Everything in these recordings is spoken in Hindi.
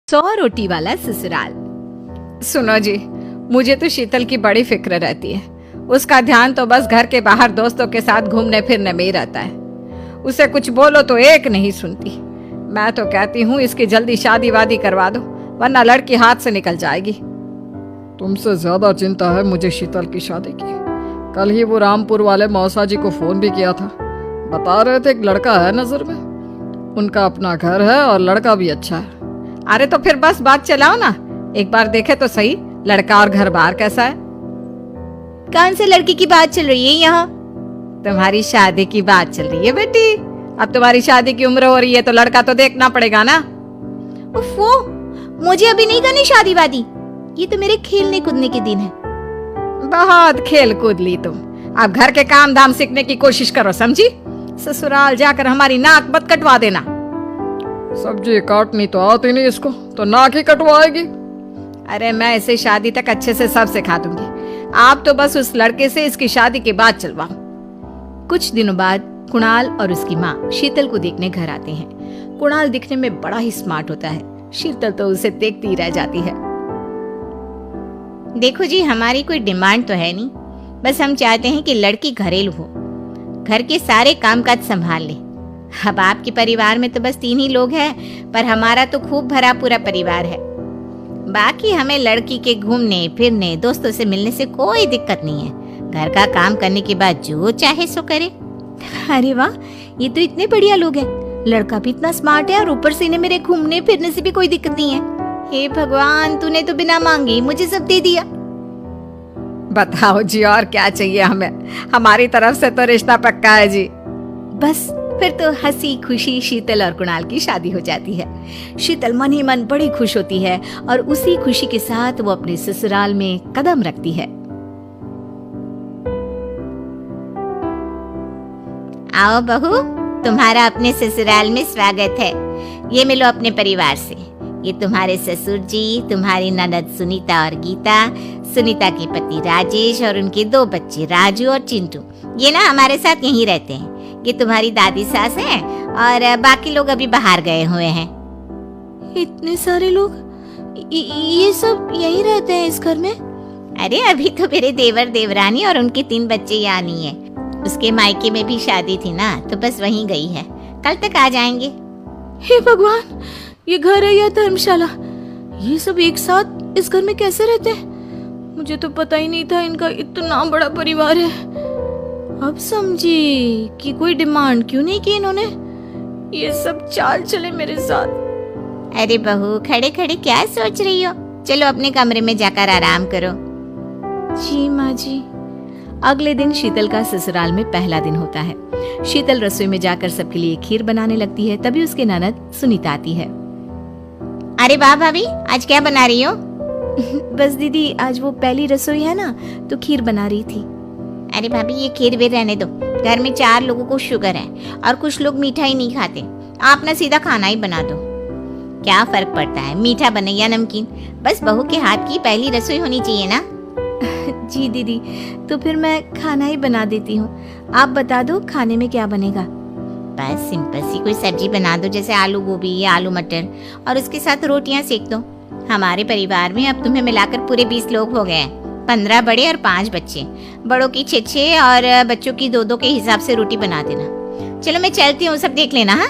100 रोटी वाला ससुराल। सुनो जी, मुझे तो शीतल की बड़ी फिक्र रहती है। उसका ध्यान तो बस घर के बाहर दोस्तों के साथ घूमने फिरने में ही रहता है। उसे कुछ बोलो तो एक नहीं सुनती। मैं तो कहती हूँ इसकी जल्दी शादी वादी करवा दो, वरना लड़की हाथ से निकल जाएगी। तुमसे ज्यादा चिंता है मुझे शीतल की शादी की। कल ही वो रामपुर वाले मौसा जी को फोन भी किया था। बता रहे थे एक लड़का है नजर में, उनका अपना घर है और लड़का भी अच्छा है। अरे तो फिर बस बात चलाओ ना, एक बार देखे तो सही लड़का और घर बार कैसा है। कौन से लड़की की बात चल रही है यहाँ? तुम्हारी शादी की बात चल रही है बेटी। अब तुम्हारी शादी की उम्र हो रही है तो लड़का तो देखना पड़ेगा ना। उफ़ो, मुझे अभी नहीं करनी शादी वादी। ये तो मेरे खेलने कूदने के दिन है। बहुत खेल कूद ली तुम, अब घर के काम धाम सीखने की कोशिश करो, समझी? ससुराल जाकर हमारी नाक मत कटवा देना। सब्जी काटनी तो आती नहीं इसको, तो नाक ही कटवाएगी। अरे मैं इसे शादी तक अच्छे से सब सिखा दूंगी। आप तो बस उस लड़के से इसकी शादी के बाद चलवाओ। कुछ दिनों बाद कुणाल और उसकी माँ शीतल को देखने घर आते हैं। कुणाल दिखने में बड़ा ही स्मार्ट होता है। शीतल तो उसे देखती ही रह जाती है। देखो जी, हमारी कोई डिमांड तो है नहीं, बस हम चाहते हैं कि लड़की घरेलू हो, घर के सारे कामकाज संभाल ले। अब आपके परिवार में तो बस 3 ही लोग हैं, पर हमारा तो खूब भरा पूरा परिवार है। बाकी हमें लड़की के घूमने फिरने दोस्तों से मिलने से कोई दिक्कत नहीं है। घर का काम करने के बाद जो चाहे सो करे। अरे वाह, ये तो इतने बढ़िया लोग हैं। लड़का भी इतना स्मार्ट है और ऊपर से इन्हें मेरे घूमने फिरने से भी कोई दिक्कत नहीं है। हे भगवान, तूने तो बिना मांगे मुझे सब दे दिया। बताओ जी, और क्या चाहिए हमें? हमारी तरफ से तो रिश्ता पक्का है जी। बस फिर तो हंसी खुशी शीतल और कुणाल की शादी हो जाती है। शीतल मन ही मन बड़ी खुश होती है और उसी खुशी के साथ वो अपने ससुराल में कदम रखती है। आओ बहू, तुम्हारा अपने ससुराल में स्वागत है। ये मिलो अपने परिवार से। ये तुम्हारे ससुर जी, तुम्हारी ननद सुनीता और गीता, सुनीता के पति राजेश और उनके 2 बच्चे राजू और चिंटू। ये ना हमारे साथ यहीं रहते हैं। ये तुम्हारी दादी सास है और बाकी लोग अभी बाहर गए हुए हैं। इतने सारे लोग, ये सब यहीं रहते हैं इस घर में? अरे अभी तो मेरे देवर देवरानी और उनके 3 बच्चे यहाँ नहीं है। उसके मायके में भी शादी थी ना, तो बस वहीं गई है। कल तक आ जाएंगे। हे भगवान, ये घर है या धर्मशाला? ये सब एक साथ इस घर में कैसे रहते हैं? मुझे तो पता ही नहीं था इनका इतना बड़ा परिवार है। अब समझी कि कोई डिमांड क्यों नहीं की इन्होंने। ये सब चाल चले मेरे साथ। अरे बहू, खड़े खड़े क्या सोच रही हो? चलो अपने कमरे में जाकर आराम करो। जी माँ जी। अगले दिन शीतल का ससुराल में पहला दिन होता है। शीतल रसोई में जाकर सबके लिए खीर बनाने लगती है। तभी उसके ननद सुनीता आती है। अरे वाह भाभी, आज क्या बना रही हो? बस दीदी, आज वो पहली रसोई है ना, तो खीर बना रही थी। अरे भाभी, ये खीर भी रहने दो। घर में 4 लोगों को शुगर है और कुछ लोग मीठा ही नहीं खाते। आप ना सीधा खाना ही बना दो। क्या फर्क पड़ता है, मीठा बने या नमकीन? बस बहू के हाथ की पहली रसोई होनी चाहिए ना। जी दीदी, तो फिर मैं खाना ही बना देती हूँ। आप बता दो खाने में क्या बनेगा? बस सिंपल सी कोई सब्जी बना दो, जैसे आलू गोभी या आलू मटर, और उसके साथ रोटियां सेक दो। हमारे परिवार में अब तुम्हें मिलाकर पूरे 20 लोग हो गए हैं। 15 बड़े और 5 बच्चे। बड़ों की 6 और बच्चों की 2 के हिसाब से रोटी बना देना। चलो मैं चलती हूँ, सब देख लेना। हाँ,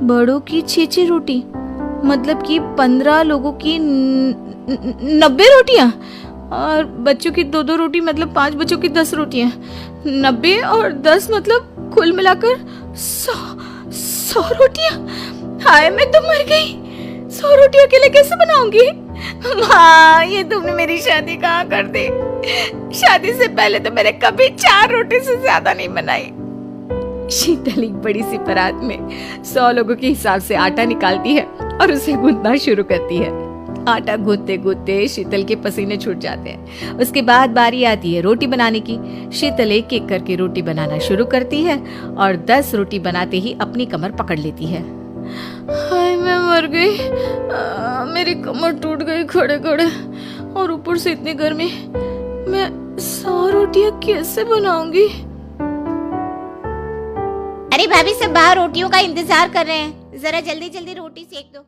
बड़ों की 6 रोटी मतलब कि 15 लोगों की 90 रोटियां, और बच्चों की 2 रोटी मतलब 5 बच्चों की 10 रोटियां। 90 और 10 मतलब कुल मिलाकर 100 रोटियां। हाय, मैं तो मर गई। 100 रोटियां अकेले कैसे बनाऊंगी? माँ, ये तुमने मेरी शादी कहाँ कर दी? शादी से पहले तो मैंने कभी 4 रोटी से ज्यादा नहीं बनाई। शीतल एक बड़ी सी परात में 100 लोगों के हिसाब से आटा निकालती है और उसे गूंथना शुरू करती है। आटा गूंथते गूंथते शीतल के पसीने छूट जाते हैं। उसके बाद बारी आती है रोटी बनाने की। शीतल एक एक करके रोटी बनाना शुरू करती है और 10 रोटी बनाते ही अपनी कमर पकड़ लेती है। हाय, मैं मर गई। मेरी कमर टूट गई खड़े खड़े, और ऊपर से इतनी गर्मी। मैं 100 रोटियां कैसे बनाऊंगी? अरे भाभी, सब बाहर रोटियों का इंतजार कर रहे हैं। जरा जल्दी जल्दी रोटी सेक दो।